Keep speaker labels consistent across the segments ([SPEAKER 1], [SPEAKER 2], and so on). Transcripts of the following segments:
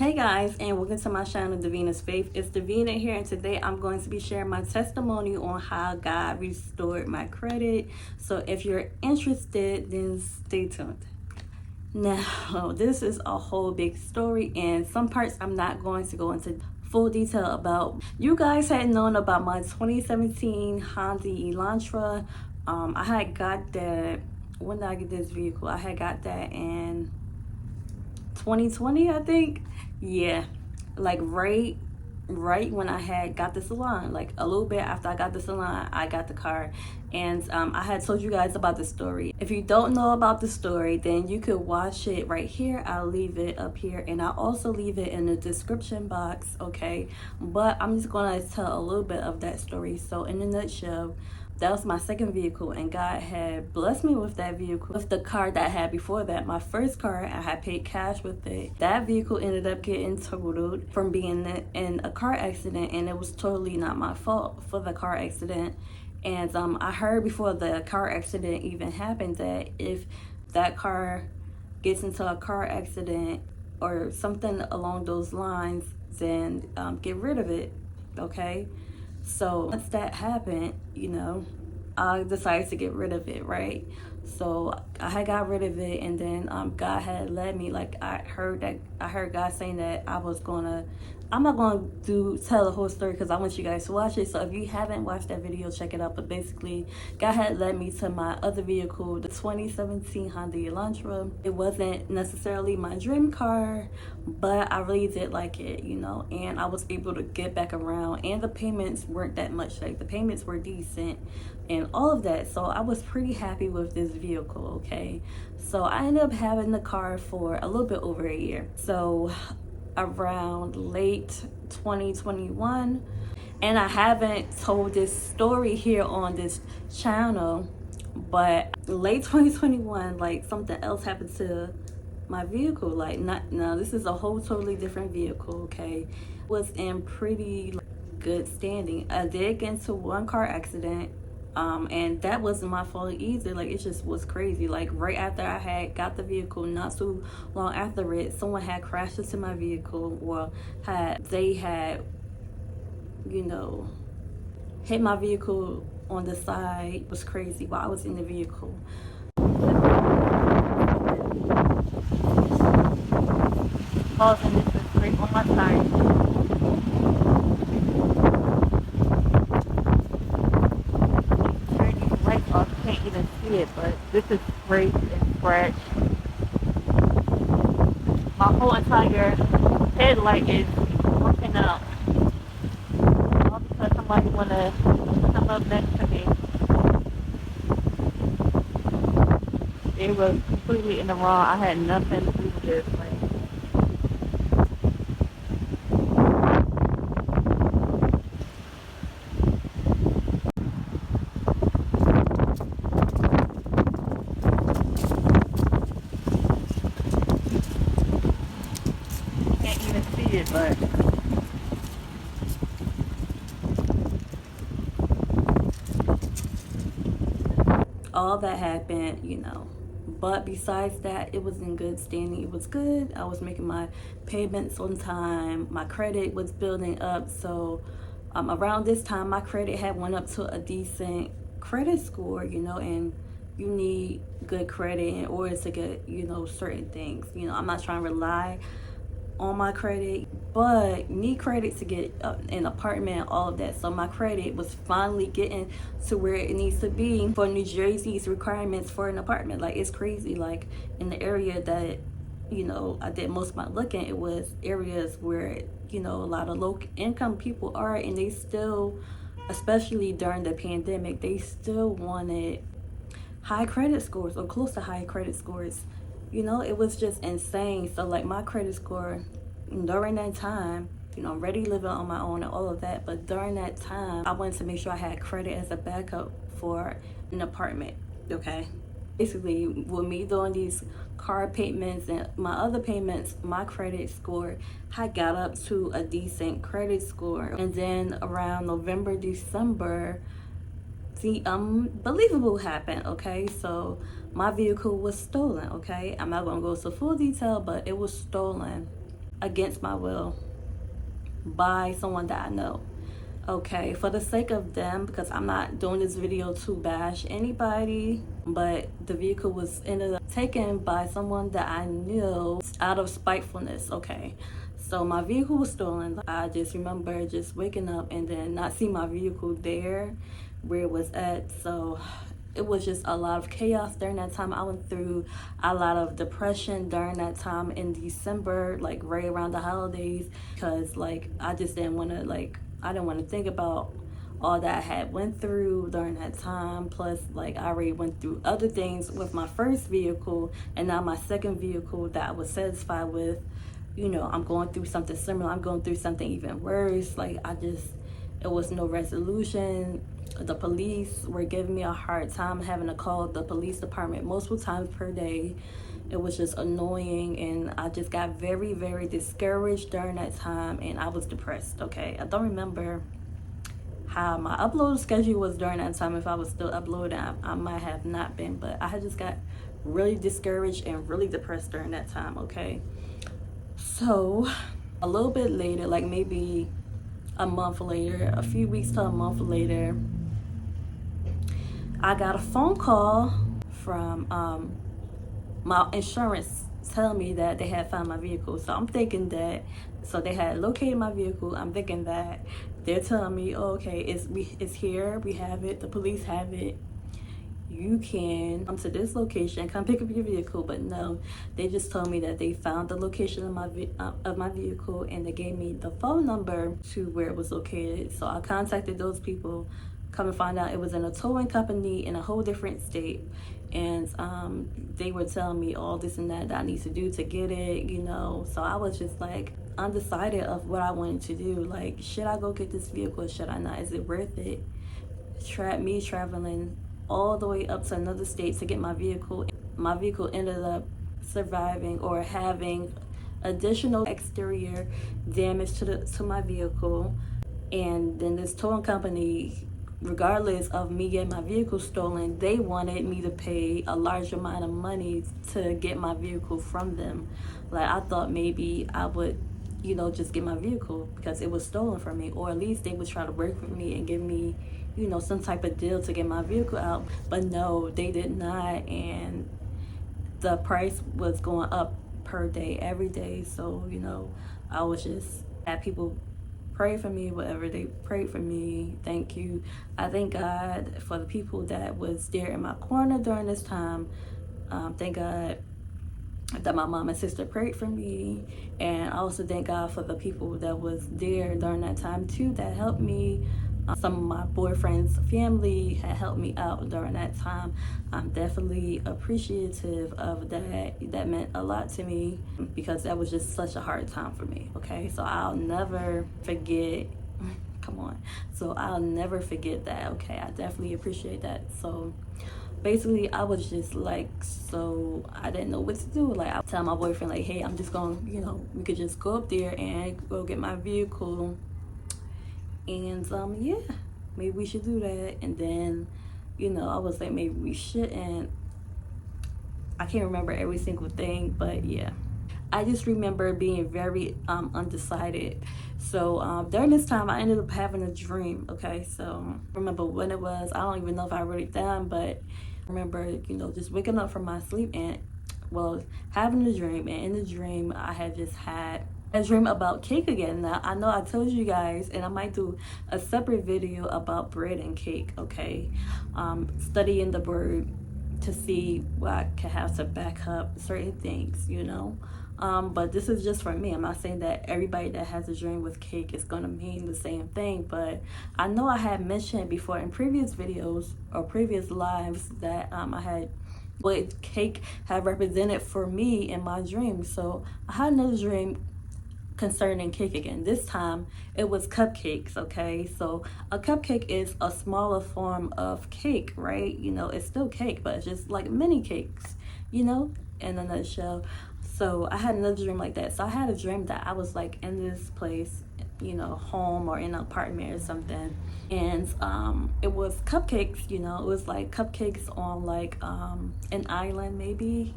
[SPEAKER 1] Hey guys, and welcome to my channel, Davina's Faith. It's Davina here, and today I'm going to be sharing my testimony on how God restored my credit. So if you're interested, then stay tuned. Now, this is a whole big story, and some parts I'm not going to go into full detail about. You guys had known about my 2017 Honda Elantra. I had got that. When did I get this vehicle? I had got that in 2020, I think. Yeah, like right when I had got the Salon, like a little bit after I got the Salon, I got the car. And I had told you guys about the story. If you don't know about the story, then you could watch it right here. I'll leave it up here, and I'll also leave it in the description box, okay? But I'm just gonna tell a little bit of that story. So in a nutshell, that was my second vehicle, and God had blessed me with that vehicle. With the car that I had before that, my first car, I had paid cash with it. That vehicle ended up getting totaled from being in a car accident, and it was totally not my fault for the car accident. And I heard before the car accident even happened that if that car gets into a car accident or something along those lines, then get rid of it, okay? So once that happened, I decided to get rid of it, right? So I had got rid of it, and then God had led me. Like I heard God saying that I'm not gonna tell the whole story because I want you guys to watch it. So if you haven't watched that video, check it out. But basically, God had led me to my other vehicle, the 2017 Honda Elantra. It wasn't necessarily my dream car, but I really did like it, and I was able to get back around, and the payments weren't that much. Like the payments were decent and all of that. So I was pretty happy with this vehicle, okay? So I ended up having the car for a little bit over a year. So around late 2021, and I haven't told this story here on this channel, but late 2021, like something else happened to my vehicle. Like this is a whole totally different vehicle, okay? It was in pretty good standing. I did get into one car accident, and that wasn't my fault either. Like it just was crazy. Like right after I had got the vehicle, not too long after it, someone had crashed into my vehicle. Well, they had hit my vehicle on the side. It was crazy while I was in the vehicle. Causing this is straight on my side. Can't even see it, but this is scraped and scratched. My whole entire headlight is working out. All because somebody wanna come up next to me. They was completely in the wrong. I had nothing to do with this. But all that happened, but besides that, it was in good standing. It was good. I was making my payments on time. My credit was building up. So around this time, my credit had went up to a decent credit score, and you need good credit in order to get certain things. I'm not trying to rely on my credit, but need credit to get an apartment and all of that. So my credit was finally getting to where it needs to be for New Jersey's requirements for an apartment. Like it's crazy. Like in the area that I did most of my looking, it was areas where a lot of low income people are, and they still, especially during the pandemic, they still wanted high credit scores or close to high credit scores. It was just insane. So like my credit score during that time, I'm ready living on my own and all of that, but during that time I wanted to make sure I had credit as a backup for an apartment, okay? Basically, with me doing these car payments and my other payments, my credit score had got up to a decent credit score. And then around November, December, the unbelievable happened, okay? So my vehicle was stolen, okay? I'm not gonna go into full detail, but it was stolen. against my will by someone that I know. Okay, for the sake of them, because I'm not doing this video to bash anybody, but the vehicle was ended up taken by someone that I knew out of spitefulness. Okay, so my vehicle was stolen. I just remember just waking up and then not seeing my vehicle there where it was at. So it was just a lot of chaos during that time. I went through a lot of depression during that time in December, like right around the holidays, because like I just didn't want to I didn't want to think about all that I had went through during that time. Plus, like, I already went through other things with my first vehicle, and now my second vehicle that I was satisfied with, you know, I'm going through something similar. I'm going through something even worse. Like, it was no resolution. The police were giving me a hard time, having to call the police department multiple times per day. It was just annoying, and I just got very, very discouraged during that time, and I was depressed. Okay, I don't remember how my upload schedule was during that time. If I was still uploading, I might have not been, but I had just got really discouraged and really depressed during that time. Okay, so a little bit later, like maybe a month later, a few weeks to a month later, I got a phone call from my insurance telling me that they had found my vehicle. So I'm thinking that, so they had located my vehicle. I'm thinking that they're telling me, oh, okay, it's here, we have it, the police have it, you can come to this location, come pick up your vehicle. But no, they just told me that they found the location of my vehicle, and they gave me the phone number to where it was located. So I contacted those people. Come and find out, it was in a towing company in a whole different state, and they were telling me all this and that I need to do to get it, you know. So I was just like undecided of what I wanted to do. Like, should I go get this vehicle or should I not? Is it worth it? Me traveling all the way up to another state to get my vehicle. My vehicle ended up surviving or having additional exterior damage to my vehicle, and then this towing company, regardless of me getting my vehicle stolen, they wanted me to pay a large amount of money to get my vehicle from them. Like, I thought maybe I would, you know, just get my vehicle because it was stolen from me, or at least they would try to work with me and give me, you know, some type of deal to get my vehicle out. But no, they did not, and the price was going up per day, every day. So, you know, I was just at people pray for me, whatever they prayed for me. Thank you. I thank God for the people that was there in my corner during this time. Thank God that my mom and sister prayed for me, and I also thank God for the people that was there during that time too, that helped me. Some of my boyfriend's family had helped me out during that time. I'm definitely appreciative of that. That meant a lot to me because that was just such a hard time for me. Okay, so I'll never forget. Come on. So I'll never forget that. Okay, I definitely appreciate that. So basically, I was just like, so I didn't know what to do. Like, I tell my boyfriend, like, hey, I'm just going, you know, we could just go up there and go get my vehicle. And yeah, maybe we should do that. And then, you know, I was like, maybe we shouldn't. I can't remember every single thing, but yeah, I just remember being very undecided. So during this time, I ended up having a dream. Okay, so I remember when it was. I don't even know if I wrote it down, but I remember, you know, just waking up from my sleep and, well, having a dream. And in the dream, I had just had a dream about cake again. Now, I know I told you guys, and I might do a separate video about bread and cake, okay? Studying the word to see what I can have to back up certain things, you know? But this is just for me. I'm not saying that everybody that has a dream with cake is gonna mean the same thing, but I know I had mentioned before in previous videos or previous lives that I had what cake had represented for me in my dream. So I had another dream concerning cake again. This time it was cupcakes. Okay, so a cupcake is a smaller form of cake, right? You know, it's still cake, but it's just like mini cakes, you know, in a nutshell. So I had another dream like that. So I had a dream that I was like in this place, you know, home or in an apartment or something, and it was cupcakes, you know, it was like cupcakes on like an island maybe,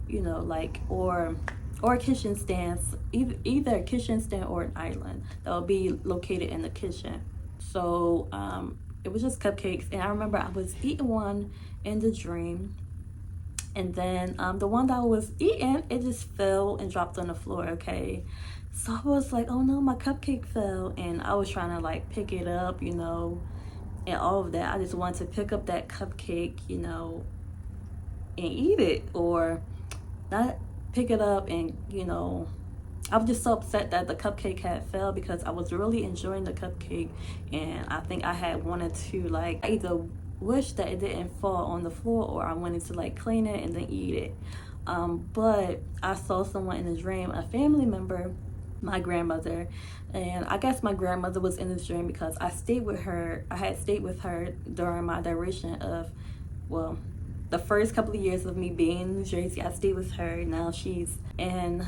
[SPEAKER 1] you know, like, or or kitchen stands, either a kitchen stand or an island that will be located in the kitchen. So it was just cupcakes, and I remember I was eating one in the dream, and then the one that I was eating, it just fell and dropped on the floor. Okay, so I was like, oh no, my cupcake fell, and I was trying to like pick it up, you know, and all of that. I just wanted to pick up that cupcake, you know, and eat it, or not pick it up and, you know, I was just so upset that the cupcake had fell because I was really enjoying the cupcake, and I think I had wanted to like either wish that it didn't fall on the floor, or I wanted to like clean it and then eat it. But I saw someone in the dream, a family member, my grandmother, and I guess my grandmother was in this dream because I stayed with her. I had stayed with her during my duration of, well, the first couple of years of me being in New Jersey. I stayed with her. Now she's in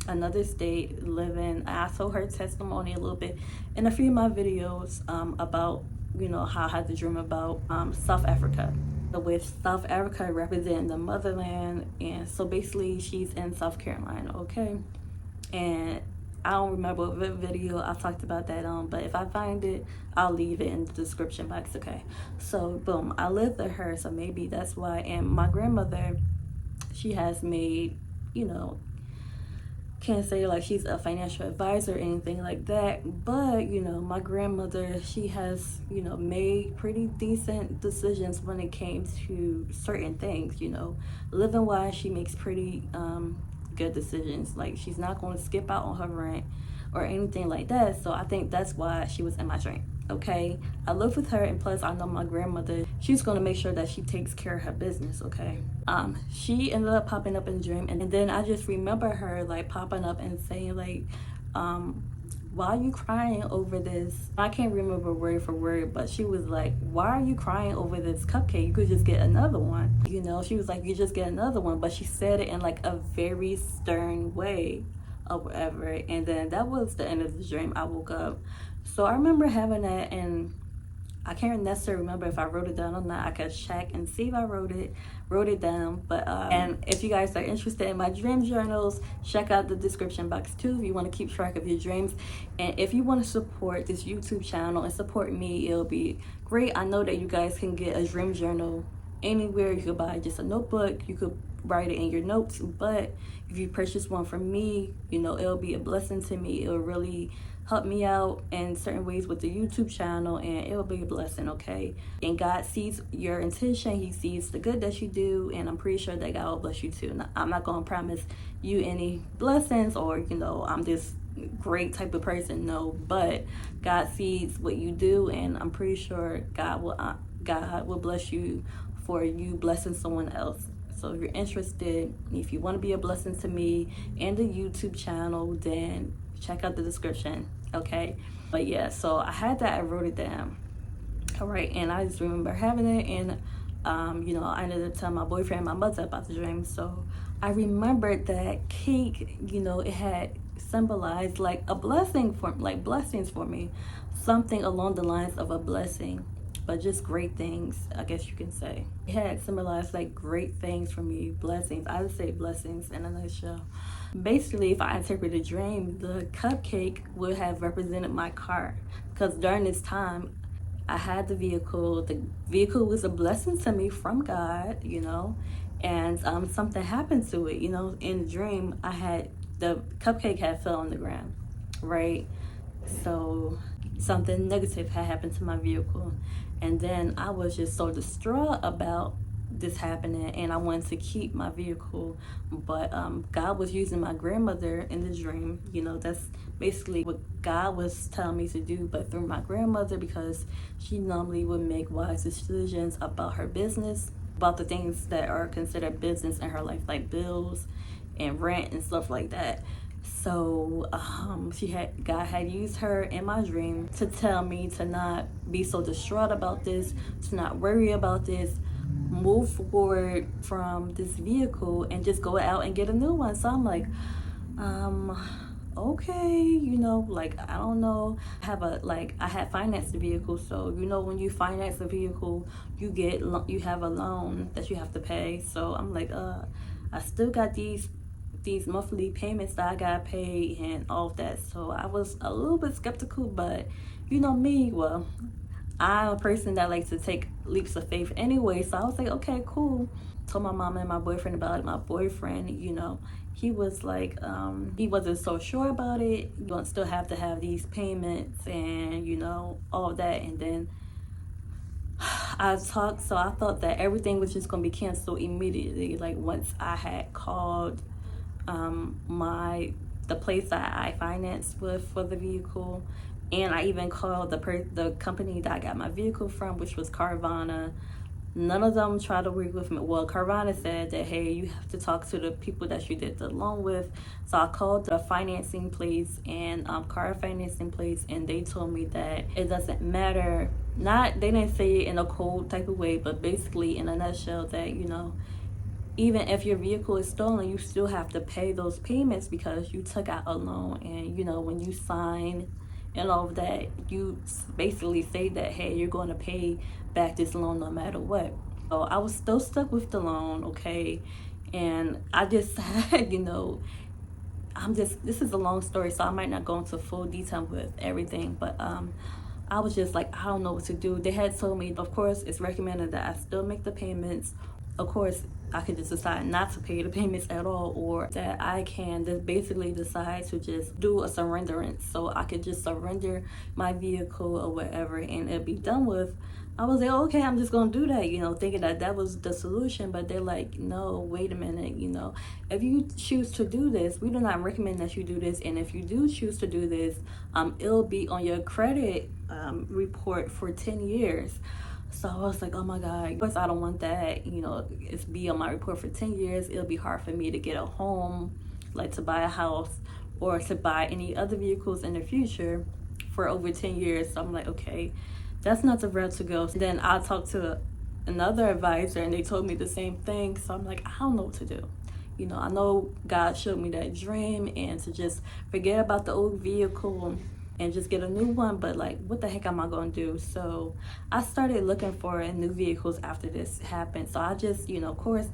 [SPEAKER 1] another state living. I told her testimony a little bit in a few of my videos about, you know, how I had the dream about South Africa, with South Africa representing the motherland. And so basically she's in South Carolina. Okay, and I don't remember what video I talked about that on, but if I find it, I'll leave it in the description box. Okay, so boom, I lived with her, so maybe that's why. And my grandmother, she has made, you know, can't say like she's a financial advisor or anything like that, but you know, my grandmother, she has, you know, made pretty decent decisions when it came to certain things, you know, living wise. She makes pretty good decisions. Like, she's not going to skip out on her rent or anything like that. So I think that's why she was in my dream. Okay, I live with her, and plus I know my grandmother, she's going to make sure that she takes care of her business. Okay, she ended up popping up in the dream, and then I just remember her like popping up and saying like, why are you crying over this? I can't remember word for word, but she was like, why are you crying over this cupcake? You could just get another one. You know, she was like, you just get another one. But she said it in like a very stern way or whatever. And then that was the end of the dream. I woke up. So I remember having that, and I can't necessarily remember if I wrote it down or not. I could check and see if I wrote it down. But and if you guys are interested in my dream journals, check out the description box too if you want to keep track of your dreams. And if you want to support this YouTube channel and support me, it'll be great. I know that you guys can get a dream journal anywhere. You could buy just a notebook, you could write it in your notes, but if you purchase one from me, you know, it'll be a blessing to me. It'll really help me out in certain ways with the YouTube channel, and it'll be a blessing. Okay, and God sees your intention. He sees the good that you do, and I'm pretty sure that God will bless you too. Now, I'm not gonna promise you any blessings, or you know, I'm this great type of person. No, but God sees what you do, and I'm pretty sure God will bless you for you blessing someone else. So if you're interested, if you want to be a blessing to me and the YouTube channel, then check out the description. Okay, but yeah, so I had that. I wrote it down. All right, and I just remember having it, and you know, I ended up telling my boyfriend and my mother about the dream. So I remembered that cake, you know, it had symbolized like a blessing for, like blessings for me, something along the lines of a blessing, but just great things, I guess you can say. It had symbolized like great things for me, blessings. I would say blessings in a nutshell. Basically, if I interpret a dream, the cupcake would have represented my car, because during this time I had the vehicle. The vehicle was a blessing to me from God, you know, and something happened to it, you know. In the dream, I had the cupcake had fell on the ground, right? So something negative had happened to my vehicle, and then I was just so distraught about this happening, and I wanted to keep my vehicle, but God was using my grandmother in the dream. You know, that's basically what God was telling me to do, but through my grandmother, because she normally would make wise decisions about her business, about the things that are considered business in her life, like bills and rent and stuff like that. So God had used her in my dream to tell me to not be so distraught about this, to not worry about this, move forward from this vehicle and just go out and get a new one. So I'm like, okay, you know, like, I don't know, I had financed the vehicle. So, you know, when you finance a vehicle, you have a loan that you have to pay. So I'm like, I still got these these monthly payments that I got paid and all of that. So I was a little bit skeptical, but you know me, well, I'm a person that likes to take leaps of faith anyway. So I was like, okay, cool. Told my mom and my boyfriend about it. My boyfriend, you know, he was like, he wasn't so sure about it. You don't still have to have these payments and, you know, all of that. And then I talked, so I thought that everything was just going to be canceled immediately. Like once I had called the place that I financed with for the vehicle, and I even called the company that I got my vehicle from, which was Carvana. None of them tried to work with me. Well, Carvana said that, hey, you have to talk to the people that you did the loan with. So I called the financing place and car financing place, and they told me that it doesn't matter. They didn't say it in a cold type of way, but basically in a nutshell that, you know, even if your vehicle is stolen, you still have to pay those payments because you took out a loan. And, you know, when you sign and all of that, you basically say that, hey, you're going to pay back this loan no matter what. So I was still stuck with the loan, okay? And I just said, you know, this is a long story, so I might not go into full detail with everything, but I was just like, I don't know what to do. They had told me, of course, it's recommended that I still make the payments. Of course, I could just decide not to pay the payments at all, or that I can just basically decide to just do a surrenderance. So I could just surrender my vehicle or whatever and it'll be done with. I was like, okay, I'm just going to do that, you know, thinking that that was the solution. But they're like, no, wait a minute, you know, if you choose to do this, we do not recommend that you do this. And if you do choose to do this, it'll be on your credit report for 10 years. So I was like, oh my God, of course I don't want that. You know, it's be on my report for 10 years. It'll be hard for me to get a home, like to buy a house or to buy any other vehicles in the future for over 10 years. So I'm like, okay, that's not the route to go. Then I talked to another advisor and they told me the same thing. So I'm like, I don't know what to do. You know, I know God showed me that dream and to just forget about the old vehicle and just get a new one, but like, what the heck am I gonna do? So I started looking for new vehicles after this happened. So I just, you know, of course,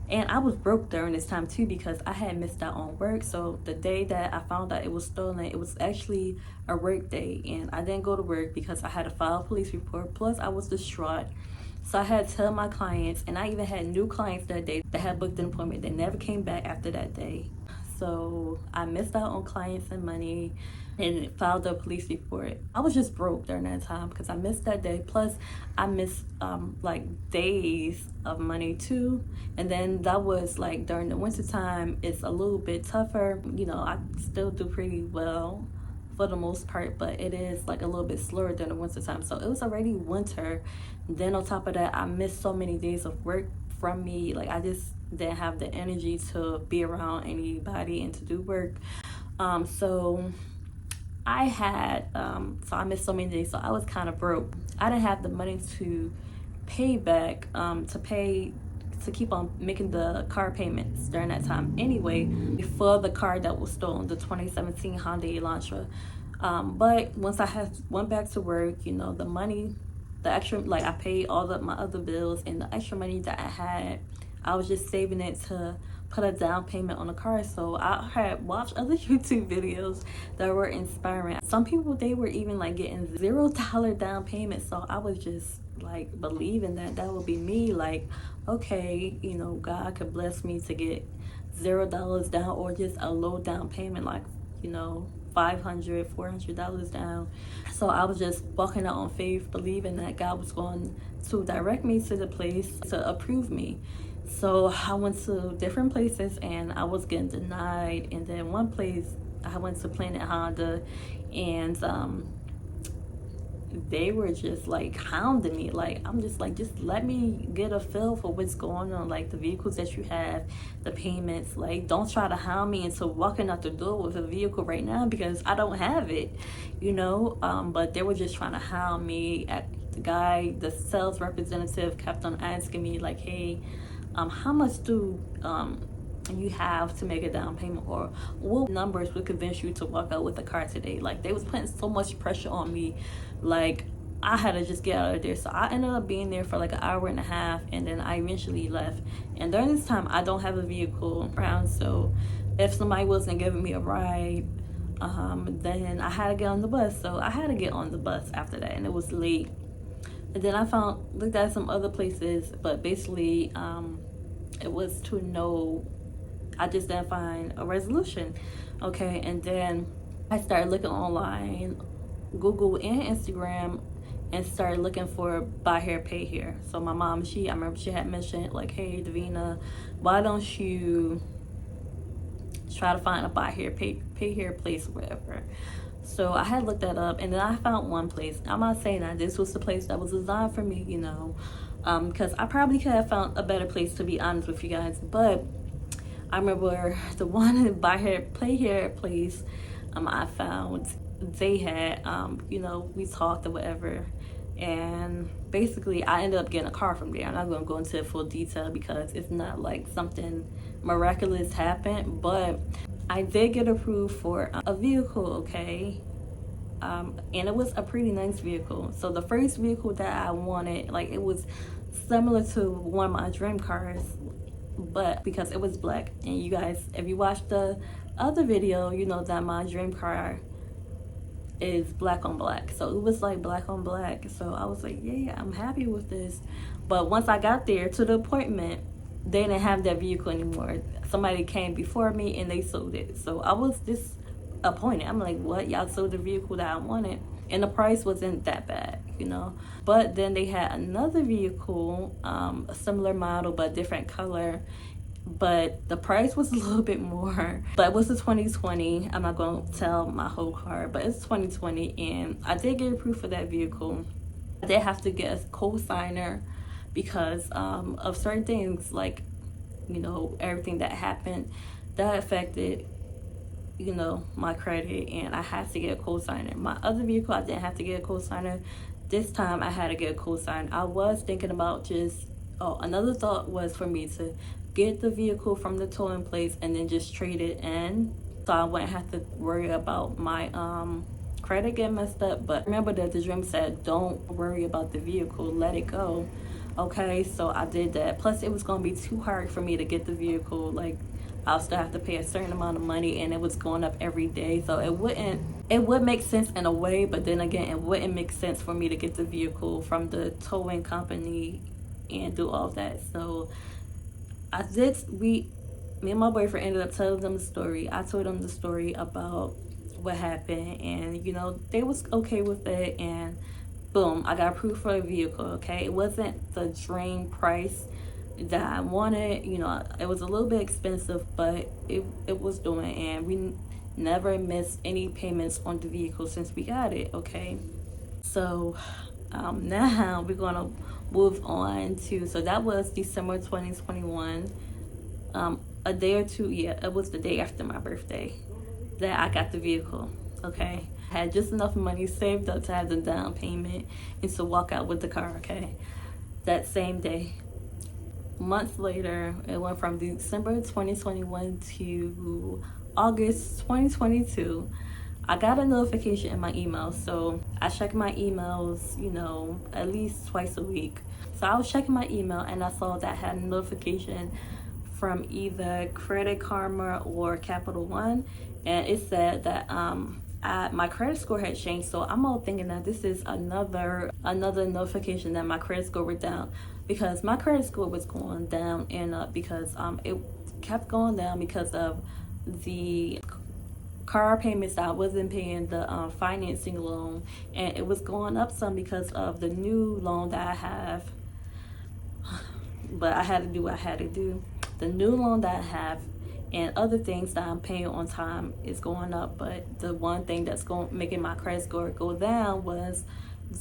[SPEAKER 1] and I was broke during this time too because I had missed out on work. So the day that I found out it was stolen, it was actually a work day, and I didn't go to work because I had to file a police report. Plus, I was distraught. So I had to tell my clients, and I even had new clients that day that had booked an appointment. They never came back after that day. So I missed out on clients and money and filed a police report. I was just broke during that time because I missed that day. Plus, I missed like days of money too. And then that was like during the winter time, it's a little bit tougher. You know, I still do pretty well for the most part, but it is like a little bit slower during the winter time. So it was already winter. Then on top of that, I missed so many days of work from me. Like I just didn't have the energy to be around anybody and to do work. So I had, so I missed so many days. So I was kind of broke. I didn't have the money to pay back, to keep on making the car payments during that time anyway, for the car that was stolen, the 2017 Honda Elantra. But once I went back to work, you know, the money, the extra, like I paid all of my other bills, and the extra money that I had, I was just saving it to put a down payment on a car. So I had watched other YouTube videos that were inspiring. Some people, they were even like getting $0 down payment. So I was just like believing that would be me. Like, okay, you know, God could bless me to get $0 down, or just a low down payment, like, you know, $500, $400 down. So I was just walking out on faith, believing that God was going to direct me to the place to approve me. So I went to different places and I was getting denied. And then one place I went to Planet Honda, and they were just like hounding me. Like, I'm just like, just let me get a feel for what's going on, like the vehicles that you have, the payments. Like, don't try to hound me into walking out the door with a vehicle right now because I don't have it, you know. But they were just trying to hound me. The sales representative kept on asking me like, hey, how much do you have to make a down payment, or what numbers would convince you to walk out with a car today? Like, they was putting so much pressure on me, like I had to just get out of there. So I ended up being there for like an hour and a half, and then I eventually left. And during this time, I don't have a vehicle around, so if somebody wasn't giving me a ride, then I had to get on the bus. So I had to get on the bus after that, and it was late. And then I looked at some other places, but basically, it was to no, I just didn't find a resolution. Okay, and then I started looking online, Google and Instagram, and started looking for buy here, pay here. So my mom, I remember she had mentioned like, hey, Davina, why don't you try to find a buy here, pay here place or whatever. So I had looked that up, and then I found one place. I'm not saying that this was the place that was designed for me, because I probably could have found a better place, to be honest with you guys. But I remember the one buy here, play here place I found, they had, we talked or whatever. And basically, I ended up getting a car from there. I'm not going to go into full detail because it's not like something miraculous happened, but I did get approved for a vehicle, okay? And it was a pretty nice vehicle. So the first vehicle that I wanted, like, it was similar to one of my dream cars, but because it was black. And you guys, if you watched the other video, you know that my dream car is black on black. So it was like black on black. So I was like, yeah, I'm happy with this. But once I got there to the appointment, they didn't have that vehicle anymore. Somebody came before me and they sold it. So I was disappointed. I'm like, what? Y'all sold the vehicle that I wanted? And the price wasn't that bad, But then they had another vehicle, a similar model but different color. But the price was a little bit more. But it was a 2020. I'm not going to tell my whole car, but it's 2020. And I did get approved for that vehicle. I did have to get a co-signer because of certain things, like, everything that happened that affected, my credit. And I had to get a co-signer. My other vehicle, I didn't have to get a co-signer. This time I had to get a co-signer. I was thinking about another thought was for me to get the vehicle from the towing place and then just trade it in, so I wouldn't have to worry about my credit getting messed up. But remember that the dream said, don't worry about the vehicle, let it go. Okay, so I did that. Plus it was going to be too hard for me to get the vehicle. Like, I'll still have to pay a certain amount of money, and it was going up every day. So it would make sense in a way, but then again, it wouldn't make sense for me to get the vehicle from the towing company and do all that. So me and my boyfriend ended up telling them the story. I told them the story about what happened, and they was okay with it, and boom, I got approved for a vehicle. Okay, it wasn't the dream price that I wanted. It was a little bit expensive, but it was doing, and we never missed any payments on the vehicle since we got it. Okay, so now we're gonna move on to, so that was December 2021. A day or two, it was the day after my birthday that I got the vehicle. Okay, I had just enough money saved up to have the down payment and to walk out with the car. Okay, that same day. Months later, it went from December 2021 to August 2022. I got a notification in my email. So I check my emails, at least twice a week. So I was checking my email, and I saw that I had a notification from either Credit Karma or Capital One, and it said that my credit score had changed. So I'm all thinking that this is another notification that my credit score went down, because my credit score was going down and up because it kept going down because of the car payments that I wasn't paying, the financing loan, and it was going up some because of the new loan that I have. But I had to do what I had to do. The new loan that I have and other things that I'm paying on time is going up, but the one thing that's making my credit score go down was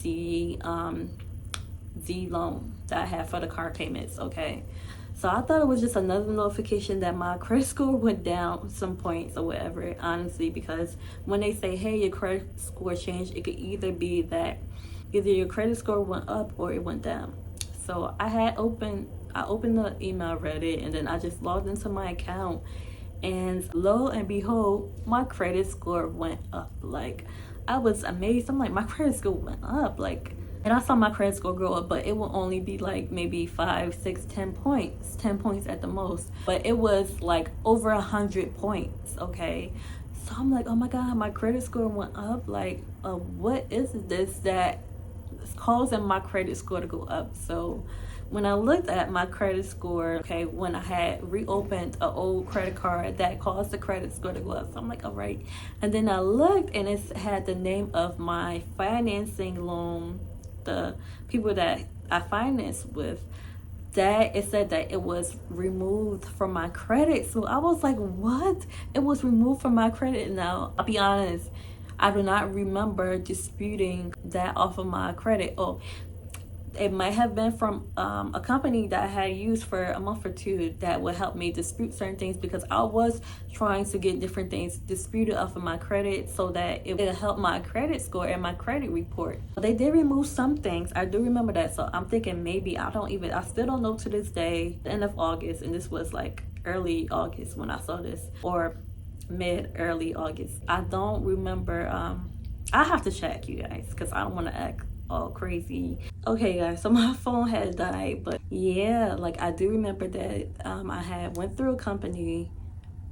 [SPEAKER 1] the loan that I had for the car payments. Okay, so I thought it was just another notification that my credit score went down some points or whatever, honestly, because when they say, hey, your credit score changed, it could either be that either your credit score went up or it went down. So I opened the email, read it, and then I just logged into my account, and lo and behold, my credit score went up. Like, I was amazed. I'm like, my credit score went up. Like, And I saw my credit score go up, but it will only be like maybe 5, 6, 10 points, 10 points at the most. But it was like over 100 points, okay? So I'm like, oh my God, my credit score went up. Like, what is this that is causing my credit score to go up? So when I looked at my credit score, okay, when I had reopened an old credit card, that caused the credit score to go up. So I'm like, all right. And then I looked and it had the name of my financing loan, the people that I financed with, that it said that it was removed from my credit. So I was like, what? It was removed from my credit. Now, I'll be honest, I do not remember disputing that off of my credit. Oh, it might have been from a company that I had used for a month or two that would help me dispute certain things, because I was trying to get different things disputed off of my credit so that it would help my credit score and my credit report. They did remove some things. I do remember that. So I'm thinking maybe, I still don't know to this day, the end of August, and this was like early August when I saw this, or early August. I don't remember. I have to check, you guys, because I don't want to act all crazy. Okay guys, so my phone had died, but yeah, like I do remember that I had went through a company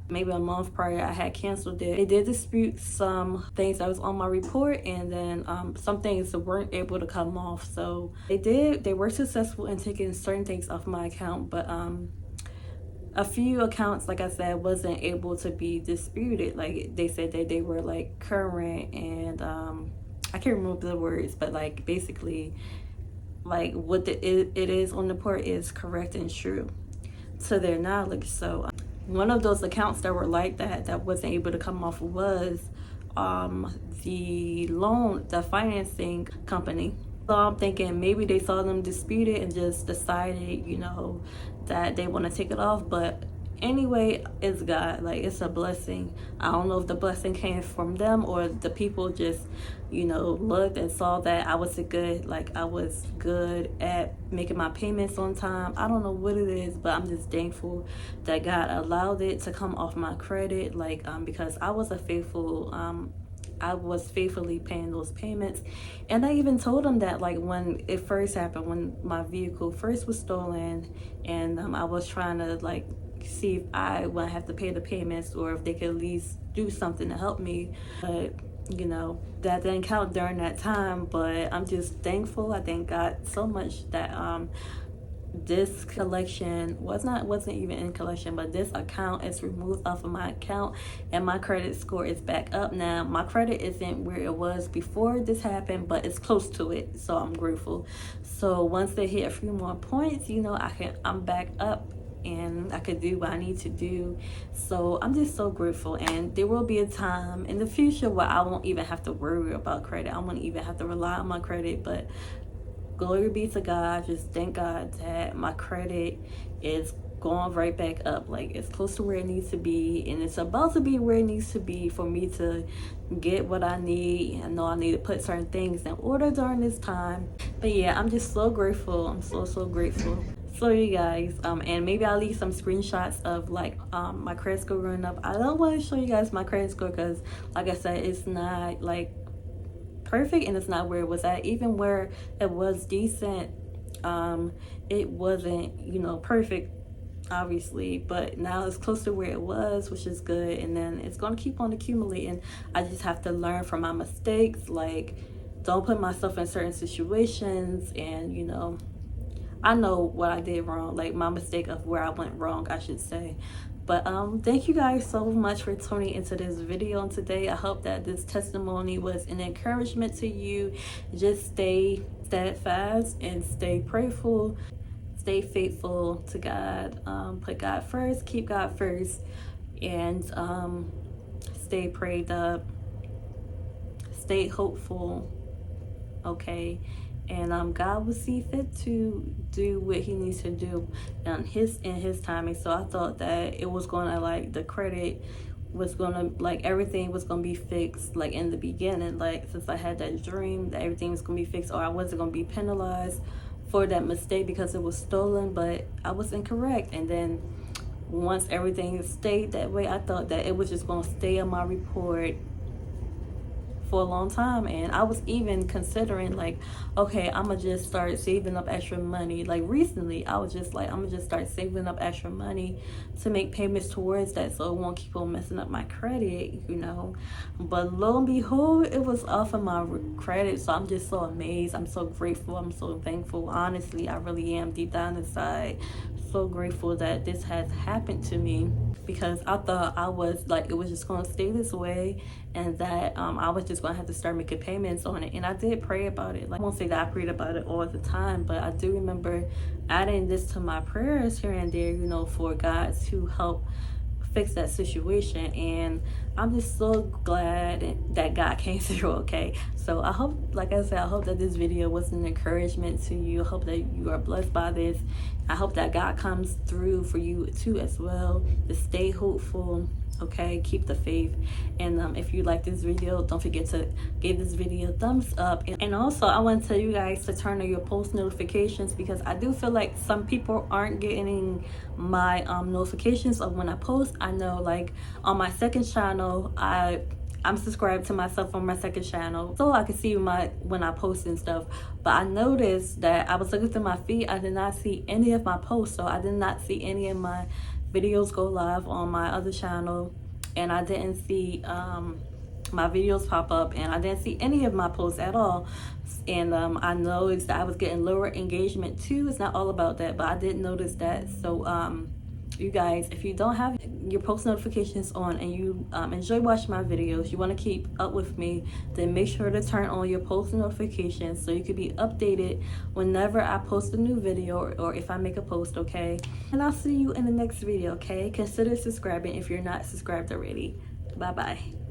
[SPEAKER 1] maybe a month prior. I had canceled it. They did dispute some things that was on my report, and then some things weren't able to come off. So they were successful in taking certain things off my account, but a few accounts, like I said, wasn't able to be disputed. Like they said that they were like current, and I can't remember the words, but like basically like what it is on the report is correct and true to their knowledge. So one of those accounts that were like that wasn't able to come off was the financing company. So I'm thinking maybe they saw them disputed and just decided, that they want to take it off. But anyway, it's God. Like, it's a blessing. I don't know if the blessing came from them or the people just, looked and saw that I was good at making my payments on time. I don't know what it is, but I'm just thankful that God allowed it to come off my credit. Because I was faithfully paying those payments. And I even told them that, like, when it first happened, when my vehicle first was stolen, and I was trying to like see if I would have to pay the payments or if they could at least do something to help me. But that didn't count during that time. But I'm just thankful. I thank God so much that this collection wasn't even in collection, but this account is removed off of my account, and my credit score is back up now. My credit isn't where it was before this happened, but it's close to it, so I'm grateful. So once they hit a few more points, I'm back up and I could do what I need to do. So I'm just so grateful, and there will be a time in the future where I won't even have to worry about credit. I won't even have to rely on my credit. But glory be to God. Just thank God that my credit is going right back up. Like, it's close to where it needs to be, and it's about to be where it needs to be for me to get what I need. I know I need to put certain things in order during this time. But yeah, I'm just so grateful. I'm so grateful. So you guys, and maybe I'll leave some screenshots of like my credit score going up. I don't want to show you guys my credit score because, like I said, it's not like perfect, and it's not where it was at. Even where it was decent, it wasn't perfect, obviously, but now it's close to where it was, which is good. And then it's going to keep on accumulating. I just have to learn from my mistakes. Like, don't put myself in certain situations, and I know what I did wrong, like my mistake of where I went wrong, I should say. But thank you guys so much for tuning into this video today. I hope that this testimony was an encouragement to you. Just stay steadfast and stay prayerful. Stay faithful to God. Put God first, keep God first, and stay prayed up. Stay hopeful, okay? And God will see fit to do what He needs to do in His timing. So I thought that it was gonna, like, the credit was gonna, like, everything was gonna be fixed, like, in the beginning, like, since I had that dream that everything was gonna be fixed, or I wasn't gonna be penalized for that mistake because it was stolen. But I was incorrect. And then once everything stayed that way, I thought that it was just gonna stay on my report for a long time, and I was even considering like, okay, I'm gonna just start saving up extra money. Like recently I was just like, I'm gonna just start saving up extra money to make payments towards that so it won't keep on messing up my credit, you know. But lo and behold, it was off of my credit. So I'm just so amazed, I'm so grateful, I'm so thankful. Honestly, I really am, deep down inside, so grateful that this has happened to me, because I thought I was like, it was just going to stay this way, and that I was just going to have to start making payments on it. And I did pray about it. Like, I won't say that I prayed about it all the time, but I do remember adding this to my prayers here and there, you know, for God to help fix that situation. And I'm just so glad that God came through. Okay, so I hope, like I said, I hope that this video was an encouragement to you. I hope that you are blessed by this. I hope that God comes through for you too as well. To stay hopeful, okay, keep the faith. And if you like this video, don't forget to give this video a thumbs up. And also, I want to tell you guys to turn on your post notifications, because I do feel like some people aren't getting my notifications of when I post. I know, like on my second channel, I'm subscribed to myself on my second channel, so I can see when I post and stuff. But I noticed that I was looking through my feed, I did not see any of my posts. So I did not see any of my videos go live on my other channel, and I didn't see my videos pop up, and I didn't see any of my posts at all. And I noticed that I was getting lower engagement too. It's not all about that, but I did notice that. So you guys, if you don't have your post notifications on and you enjoy watching my videos, you want to keep up with me, then make sure to turn on your post notifications so you can be updated whenever I post a new video, or if I make a post, okay? And I'll see you in the next video, okay? Consider subscribing if you're not subscribed already. Bye bye.